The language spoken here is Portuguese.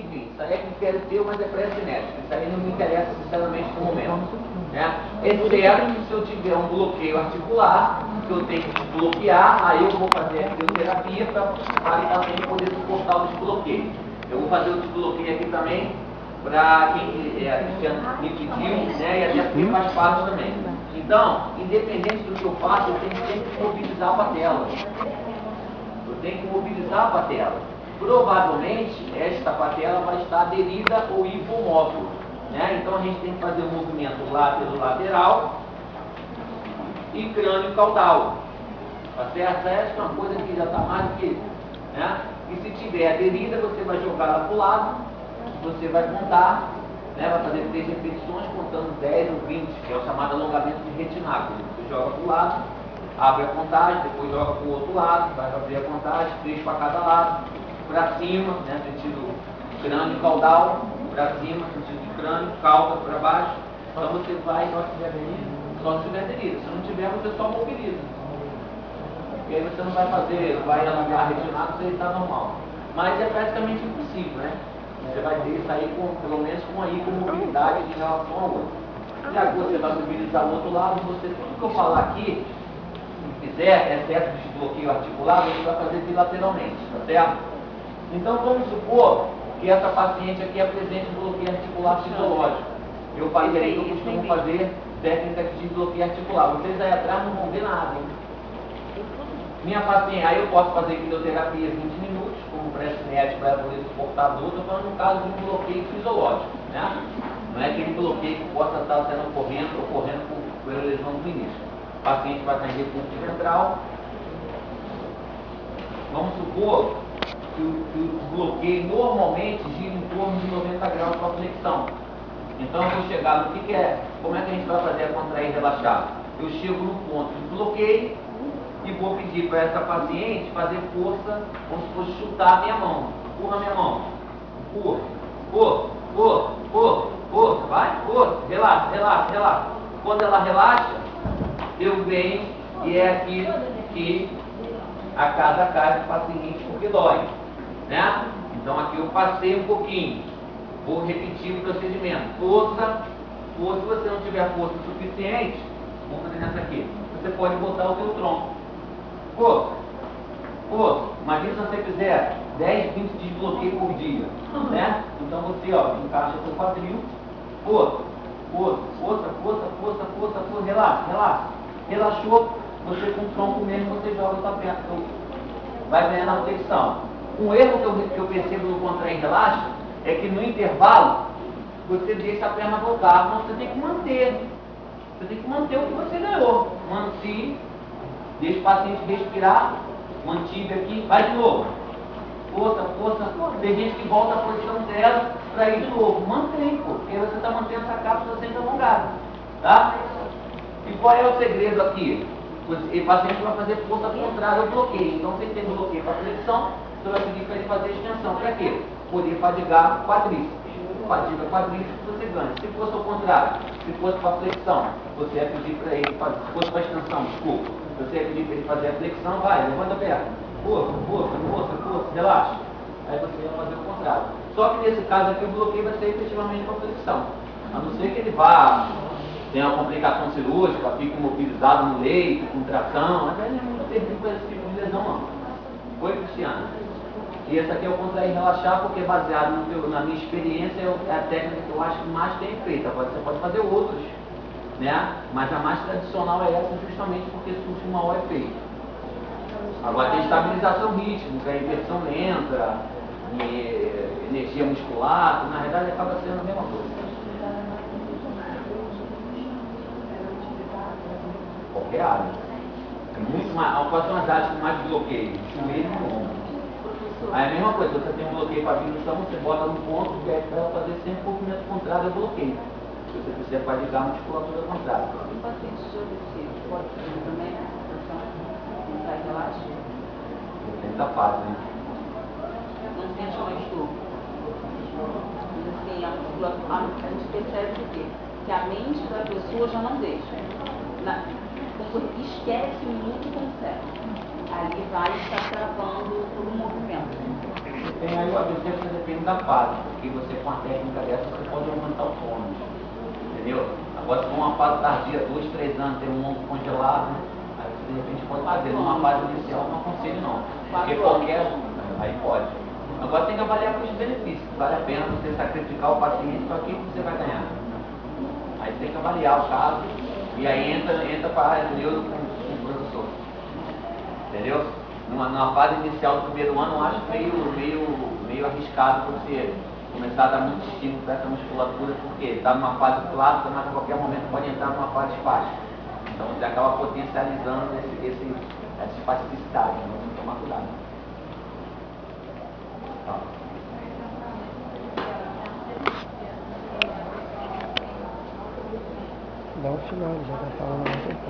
vir. Isso aí é critério teu, mas é pré-genético. Isso aí não me interessa, sinceramente, no momento. Né? Exceto se eu tiver um bloqueio articular, que eu tenho que bloquear, aí eu vou fazer a fisioterapia para o paciente poder suportar o desbloqueio. Eu vou fazer o desbloqueio aqui também, para quem me pediu, né, e até porque faz parte também. Então, independente do que eu faço, eu tenho sempre que mobilizar a patela. Eu tenho que mobilizar a patela. Provavelmente, esta patela vai estar aderida ou hipomóvel. Né? Então, a gente tem que fazer um movimento lateral e crânio caudal. Tá certo? Essa é uma coisa que já está mais do que... Né? E se tiver aderida, você vai jogar ela para o lado, você vai contar, né? Vai fazer 3 repetições, contando 10 ou 20, que é o chamado alongamento de retináculo. Você joga para o lado, abre a contagem, depois joga para o outro lado, vai abrir a contagem, 3 para cada lado, para cima, né? Sentido crânio caudal, para cima, sentido de crânio, cauda para baixo. Então você vai, só se tiver aderida. Se não tiver, você só mobiliza. E aí você não vai fazer, não vai alongar retinado, você está normal. Mas é praticamente impossível, né? Você vai ter isso aí, pelo menos com a hipomobilidade em relação ao outro. E agora você vai mobilizar o outro lado, tudo que eu falar aqui, se fizer, exceto de desbloqueio articular, você vai fazer bilateralmente, tá certo? Então vamos supor que essa paciente aqui apresente um bloqueio articular fisiológico. Eu falei que eu costumo fazer técnica de desbloqueio articular. Vocês aí atrás não vão ver nada, hein? Minha paciente, aí eu posso fazer quimioterapia 20 minutos, como pré-cinético para poder suportar a dor. Estou falando no caso de um bloqueio fisiológico, né? Não é aquele bloqueio que possa estar sendo ocorrendo por lesão do início. O paciente vai estar em repulso ventral. Vamos supor que o bloqueio normalmente gira em torno de 90 graus para a flexão. Então eu vou chegar no que é, como é que a gente vai fazer a contrair e relaxar? Eu chego no ponto de bloqueio e vou pedir para essa paciente fazer força, como se fosse chutar a minha mão. Empurra a minha mão. Empurra. Força. Vai, força. Relaxa. Quando ela relaxa, eu venho e é aqui que a casa cai do paciente porque dói. Né? Então aqui eu passei um pouquinho. Vou repetir o procedimento. Força. Se você não tiver força suficiente, vamos fazer nessa aqui. Você pode botar o seu tronco. Força. Imagina se você fizer 10, 20 desbloqueios por dia. Né? Então você, ó, encaixa o seu quadril. Força. Relaxa. Relaxou, você com o tronco mesmo, você joga o tapete. Vai ganhando a flexão. Um erro que eu percebo no contrair e relaxa é que no intervalo você deixa a perna voltar. Então você tem que manter. Você tem que manter o que você ganhou. Mantive, deixa o paciente respirar, mantive aqui, vai de novo. Força. Tem gente que volta à posição dela para ir de novo. Mantém, porque você está mantendo essa cápsula sempre alongada. Tá? E qual é o segredo aqui? O paciente vai fazer força contrária ao bloqueio. Então, se ele tem bloqueio para flexão, você vai pedir para ele fazer extensão. Para quê? Poder fadigar quadríceps. Fadiga quadríceps, você ganha. Se fosse ao contrário, se fosse para flexão, você ia pedir para ele fazer, se fosse para extensão, desculpa, você ia pedir para ele fazer a flexão, vai, levanta a perna. Força, relaxa. Aí você ia fazer o contrário. Só que nesse caso aqui, o bloqueio vai ser efetivamente para flexão. A não ser que ele vá, tenha uma complicação cirúrgica, fique imobilizado no leito, com tração, mas aí não serviu para esse tipo de lesão, não. Foi, Cristiano? E essa aqui é o contrair e relaxar, porque baseado na minha experiência, é a técnica que eu acho que mais tem feita. Você pode fazer outros, né? Mas a mais tradicional é essa, justamente porque surge um maior efeito. Agora tem estabilização rítmica, inversão lenta, energia muscular, que na verdade acaba sendo a mesma coisa. Qualquer área. É muito mais, quais são as áreas com mais bloqueio? Joelho e ombro. Aí a mesma coisa, você tem um bloqueio para a abdução, você bota no ponto e pede para ela fazer sempre um movimento contrário ao bloqueio. Se você quiser fadigar a musculatura contrária. E o paciente sobrecido pode fazer também a situação contrária e relaxa? Depende da fase, né? Não sente mais dor. Mas assim, a musculatura, a gente percebe o quê? Que a mente da pessoa já não deixa. Esquece o minuto como certo. ali vai estar travando todo o movimento. Tem aí o ABC, você depende da fase, porque você com a técnica dessa você pode aumentar o tônus, entendeu? Agora se for uma fase tardia, 2, 3 anos, tem um ombro congelado, aí você de repente pode fazer. Numa fase inicial não aconselho não, porque qualquer aí pode. Agora tem que avaliar custo-benefício, vale a pena você sacrificar o paciente para quem você vai ganhar. Aí tem que avaliar o caso e aí entra para a neuro com o professor. Entendeu? Numa fase inicial do primeiro ano, eu acho meio arriscado você começar a dar muito estímulo para essa musculatura, porque está numa fase clássica, mas a qualquer momento pode entrar numa fase espástica. Então você acaba potencializando essa espasticidade, então tem que tomar cuidado. Tá. Dá um final, já tá falando.